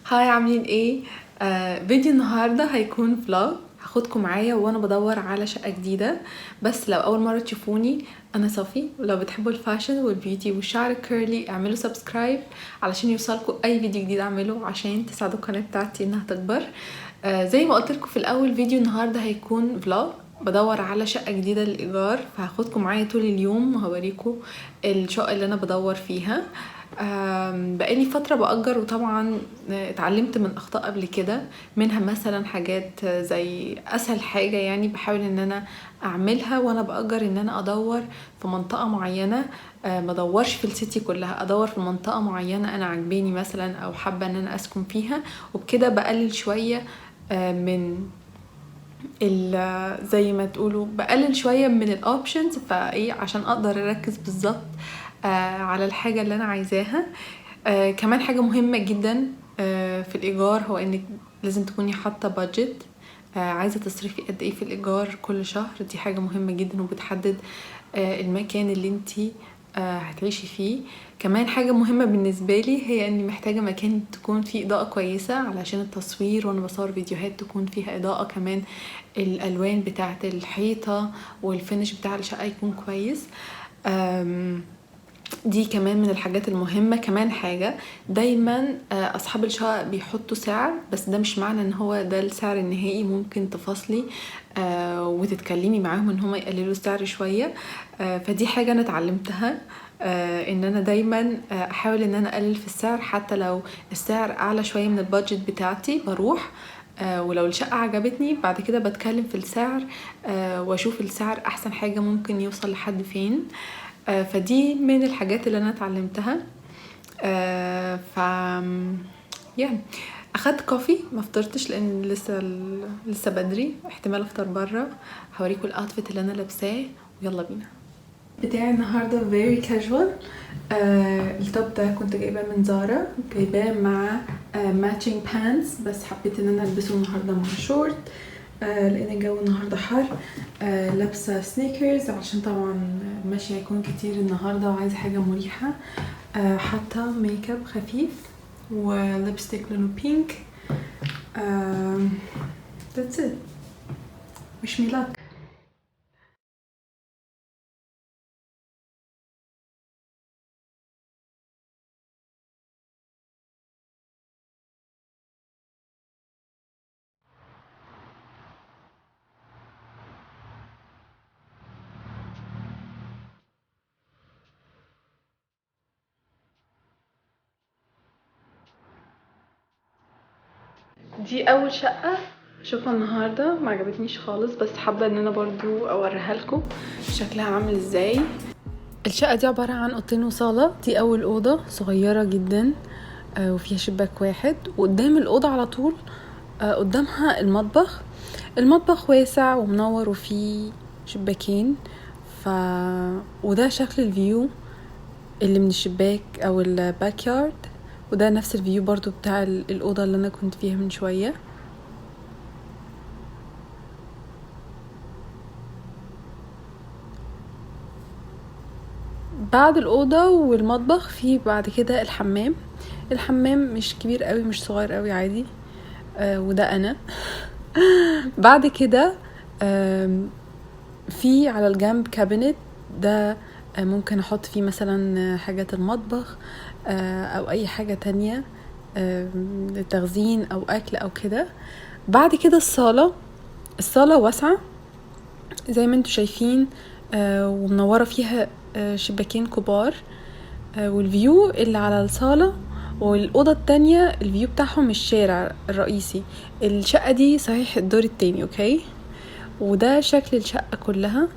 هاي، عاملين ايه؟ فيديو النهارده هيكون فلوج. هاخدكم معايا وانا بدور على شقه جديده. بس لو اول مره تشوفوني، انا صافي. ولو بتحبوا الفاشن والبيوتي والشعر الكيرلي اعملوا سبسكرايب علشان يوصلكم اي فيديو جديد اعمله، عشان تساعدوا القناه بتاعتي انها تكبر. زي ما قلت لكم في الاول، فيديو النهارده هيكون فلوج. بدور على شقه جديده للايجار، فهاخدكم معايا طول اليوم وهوريكم الشقه اللي انا بدور فيها. بقالي فترة بأجر، وطبعا اتعلمت من أخطاء قبل كده. منها مثلا حاجات زي أسهل حاجة، يعني بحاول ان انا اعملها وانا بأجر، ان انا ادور في منطقة معينة. ما ادورش في السيتي كلها، ادور في منطقة معينة انا عجباني مثلا او حابة ان انا اسكن فيها. وبكده بقلل شوية من زي ما تقولوا بقلل شوية من الاوبشنز، فايه عشان اقدر اركز بالظبط على الحاجة اللي انا عايزاها. كمان حاجة مهمة جدا في الايجار، هو انك لازم تكوني حاطة بادجت. عايزة تصرفي قد ايه في الايجار كل شهر. دي حاجة مهمة جدا وبتحدد المكان اللي انتي هتعيشي فيه. كمان حاجة مهمة بالنسبة لي هي اني محتاجة مكان تكون فيه اضاءة كويسة، علشان التصوير وانا بصور فيديوهات تكون فيها اضاءة. كمان الالوان بتاعة الحيطة والفينش بتاع الشقة يكون كويس. دي كمان من الحاجات المهمة. كمان حاجة دايما أصحاب الشقق بيحطوا سعر، بس ده مش معنى ان هو ده السعر النهائي. ممكن تفاصلي وتتكلمي معاهم ان هم يقللوا السعر شوية. فدي حاجة انا اتعلمتها، ان انا دايما احاول ان انا اقلل في السعر، حتى لو السعر اعلى شوية من البادجت بتاعتي بروح. ولو الشقة عجبتني بعد كده بتكلم في السعر، واشوف السعر احسن حاجة ممكن يوصل لحد فين. فدي من الحاجات اللي انا اتعلمتها. ف يعني اخدت كوفي، ما فطرتش لان لسه بدري. احتمال افطر بره. هوريكم الاوتفيت اللي انا لابساه ويلا بينا. بتاعي النهارده very casual. التوب ده كنت جايباه من زارا، جايباه مع matching pants، بس حبيت ان انا البسه النهارده مع شورت لان الجو النهارده حر. لابسه سنيكرز عشان طبعا ماشي هيكون كتير النهارده وعايزه حاجه مريحه. حاطه ميك اب خفيف وليبستيك لونه بينك. that's it. wish me luck. دي اول شقه اشوفها النهارده، ما عجبتنيش خالص، بس حابه ان انا برضو اوريها لكم شكلها عامل ازاي. الشقه دي عباره عن اوضتين وصاله. دي اول اوضه صغيره جدا وفيها شباك واحد، وقدام الاوضه على طول قدامها المطبخ واسع ومنور وفيه شباكين. وده شكل الفيو اللي من الشباك او الباك يارد، وده نفس الفيو برضو بتاع الأوضة اللي أنا كنت فيها من شوية. بعد الأوضة والمطبخ في بعد كده الحمام مش كبير قوي مش صغير قوي، عادي. وده أنا بعد كده في على الجنب كابينت، ده ممكن أحط فيه مثلا حاجات المطبخ أو أي حاجة تانية للتخزين أو أكل أو كده. بعد كده الصالة واسعة زي ما انتوا شايفين، ومنورة فيها شباكين كبار. والفيو اللي على الصالة والأوضة التانية الفيو بتاعهم الشارع الرئيسي. الشقة دي صحيح الدور التاني، اوكي. وده شكل الشقة كلها.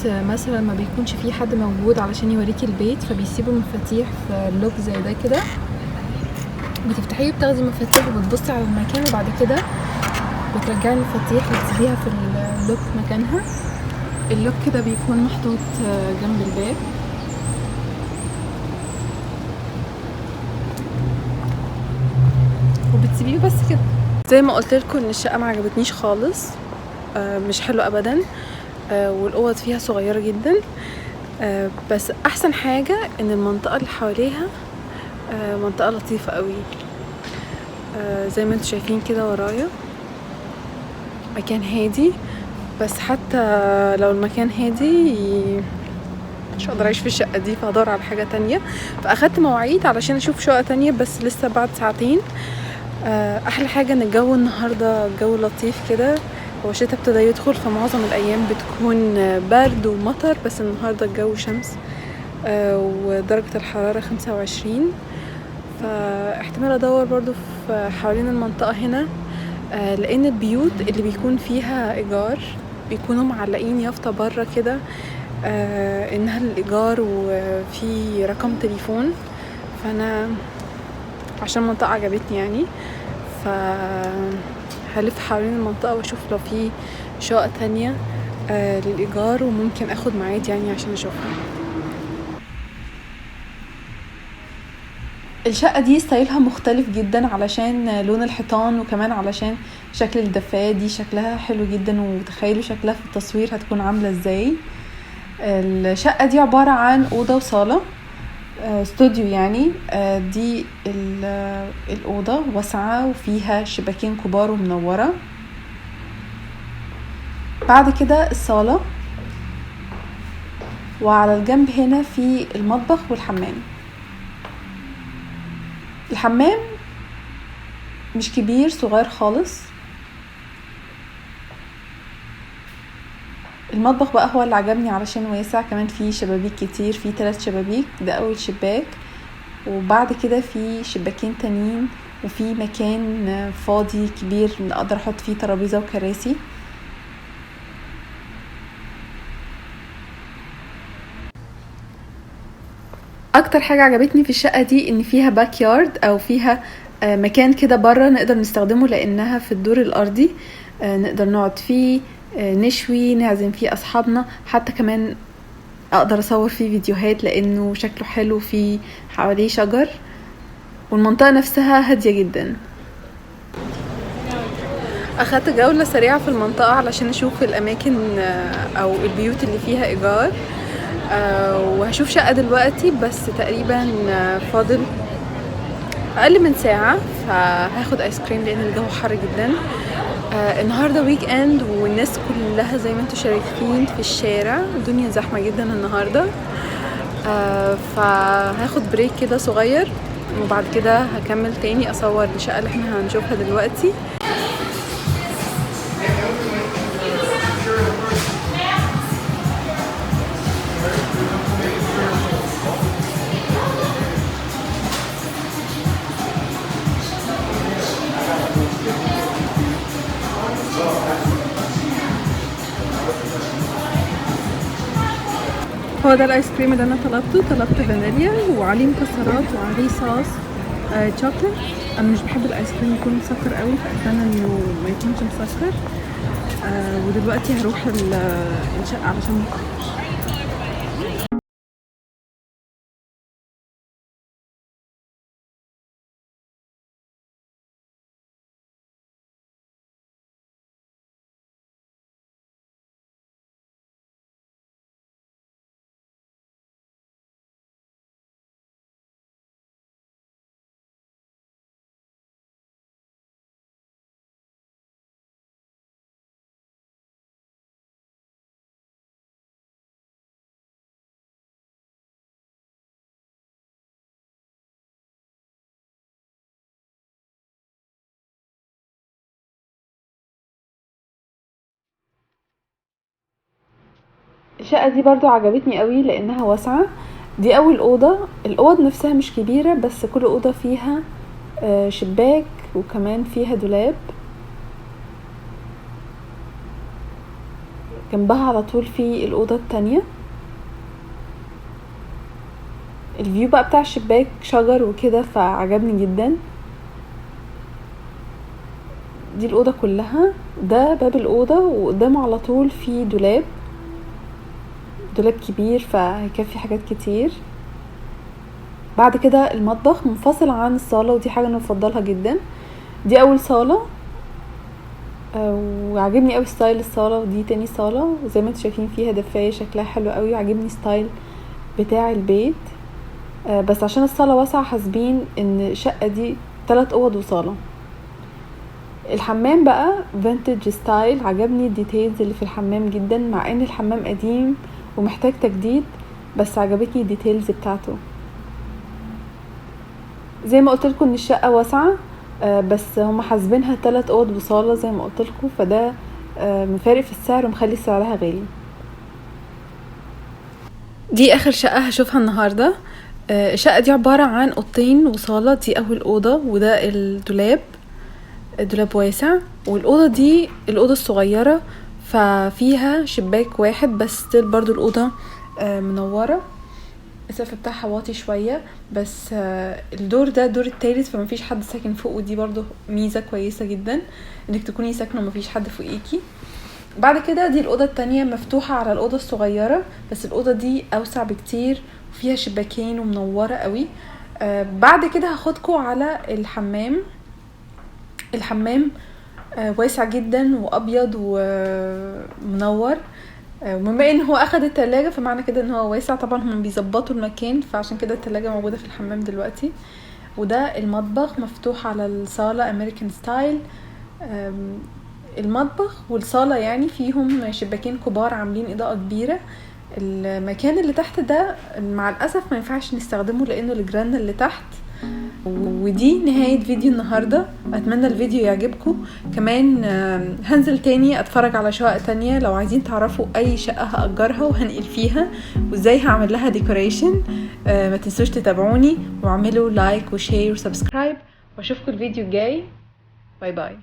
مثلا ما بيكونش فيه حد موجود علشان يوريكي البيت، فبيسيبوا المفاتيح في اللوك زي ده كده. بتفتحيه وبتاخدي المفاتيح وبتبصي على المكان، وبعد كده بترجعي المفاتيح وتسيبيها في اللوك مكانها. اللوك كده بيكون محطوط جنب الباب. وبتسيبيه بس كده. زي ما قلت لكم ان الشقه ما عجبتنيش خالص، مش حلوه ابدا، والاوض فيها صغيره جدا. بس احسن حاجة ان المنطقة اللي حواليها منطقة لطيفة قوي. زي ما انتوا شايفين كده ورايا مكان هادي، بس حتى لو المكان هادي مش هقدر اعيش في الشقة دي، فهدور على حاجة تانية. فاخدت مواعيد علشان اشوف شقة تانية، بس لسه بعد ساعتين. احلى حاجة ان الجو النهاردة جو لطيف كده. هو الشتا ابتدى يدخل، فمعظم الايام بتكون برد ومطر، بس النهاردة الجو شمس ودرجة الحرارة 25. فاحتمال ادور برضو في حوالين المنطقة هنا، لان البيوت اللي بيكون فيها ايجار بيكونوا معلقين يافطة برا كده انها للايجار وفي رقم تليفون. فانا عشان المنطقة عجبتني يعني، هلف حوالين المنطقة واشوف لو في شقق تانية للايجار، وممكن اخد ميعاد يعني عشان اشوفها. الشقة دي ستايلها مختلف جدا علشان لون الحيطان، وكمان علشان شكل الدفاية دي شكلها حلو جدا، وتخيلوا شكلها في التصوير هتكون عاملة ازاي. الشقة دي عبارة عن أوضة وصالة، استوديو يعني. دي الأوضة واسعة وفيها شباكين كبار ومنورة. بعد كده الصالة، وعلى الجنب هنا في المطبخ والحمام. الحمام مش كبير، صغير خالص. المطبخ بقى هو اللي عجبني علشان واسع، كمان فيه شبابيك كتير، فيه 3 شبابيك، ده اول شباك، وبعد كده في شباكين تانيين، وفي مكان فاضي كبير اقدر احط فيه ترابيزة وكراسي. اكتر حاجة عجبتني في الشقة دي ان فيها باك يارد، او فيها مكان كده برا نقدر نستخدمه، لانها في الدور الارضي. نقدر نقعد فيه، نشوي، نعزم فيه اصحابنا، حتى كمان اقدر اصور فيه فيديوهات لانه شكله حلو، فيه حواليه شجر، والمنطقة نفسها هادية جدا. اخدت جولة سريعة في المنطقة علشان اشوف الاماكن او البيوت اللي فيها ايجار، وهشوف شقة دلوقتي، بس تقريبا فاضل اقل من ساعة، فهاخد ايس كريم لان الجو حر جدا. النهاردة ويك اند، والناس كلها زي ما انتوا شايفين في الشارع، الدنيا زحمة جدا النهاردة. فهاخد بريك كده صغير، وبعد كده هكمل تاني اصور الشقة اللي احنا هنشوفها دلوقتي. هو ده الايس كريم اللي انا طلبت فانيليا وعليه مكسرات وعليه صوص شوكليت. انا مش بحب الايس كريم يكون مسكر قوي، فاتمنى انه ما يكونش مسكر. ودلوقتي هروح الشقة علشان متأخرش. الشقة دي برضو عجبتني قوي لانها واسعة. دي اول اوضة. الاوض نفسها مش كبيرة، بس كل اوضة فيها شباك، وكمان فيها دولاب. جنبها على طول في الاوضة التانية. الفيو بقى بتاع الشباك شجر وكده، فعجبني جدا. دي الاوضة كلها، ده باب الاوضة، وقدامه على طول في دولاب كبير، فهيكفي حاجات كتير. بعد كده المطبخ منفصل عن الصالة، ودي حاجة انا بفضلها جدا. دي اول صالة، وعجبني قوي ستايل الصاله، ودي تاني صاله زي ما انتم شايفين فيها دفايه شكلها حلو قوي، وعجبني ستايل بتاع البيت. بس عشان الصاله واسعه حاسبين ان الشقه دي 3 اوض وصاله. الحمام بقى فينتج ستايل، عجبني الديتيلز اللي في الحمام جدا مع ان الحمام قديم ومحتاج تجديد، بس عجبتني الديتيلز بتاعته. زي ما قلت لكم ان الشقه واسعه، بس هم حاسبينها 3 اوض وصاله زي ما قلت لكم، فده مفارق في السعر ومخلي سعرها غالي. دي اخر شقه هشوفها النهارده. الشقه دي عباره عن اوضتين وصاله، دي اول اوضه وده الدولاب واسع، والاوضه دي الاوضه الصغيره ففيها شباك واحد بس برضو الاوضه منوره. السقف بتاعها واطي شويه، بس الدور ده الدور الثالث فمفيش حد ساكن فوق، ودي برضو ميزه كويسه جدا انك تكوني ساكنه ومفيش حد فوقيكي. بعد كده دي الاوضه التانية مفتوحه على الاوضه الصغيره، بس الاوضه دي اوسع بكتير وفيها شباكين ومنوره قوي. بعد كده هاخدكم على الحمام واسع جدا وابيض ومنور. وبما ان هو اخد التلاجة فمعنى كده ان هو واسع، طبعا هم بيظبطوا المكان فعشان كده التلاجة موجودة في الحمام دلوقتي. وده المطبخ مفتوح على الصالة امريكان ستايل. المطبخ والصالة يعني فيهم شباكين كبار عاملين اضاءة كبيرة. المكان اللي تحت ده مع الاسف ما ينفعش نستخدمه لانه الجران اللي تحت. ودي نهاية فيديو النهاردة، اتمنى الفيديو يعجبكم. كمان هنزل تاني اتفرج على شقق تانية، لو عايزين تعرفوا اي شقة هأجرها وهنقل فيها وازاي هعمل لها ديكوريشن ما تنسوش تتابعوني واعملوا لايك وشير وسبسكرايب، واشوفكم الفيديو الجاي. باي باي.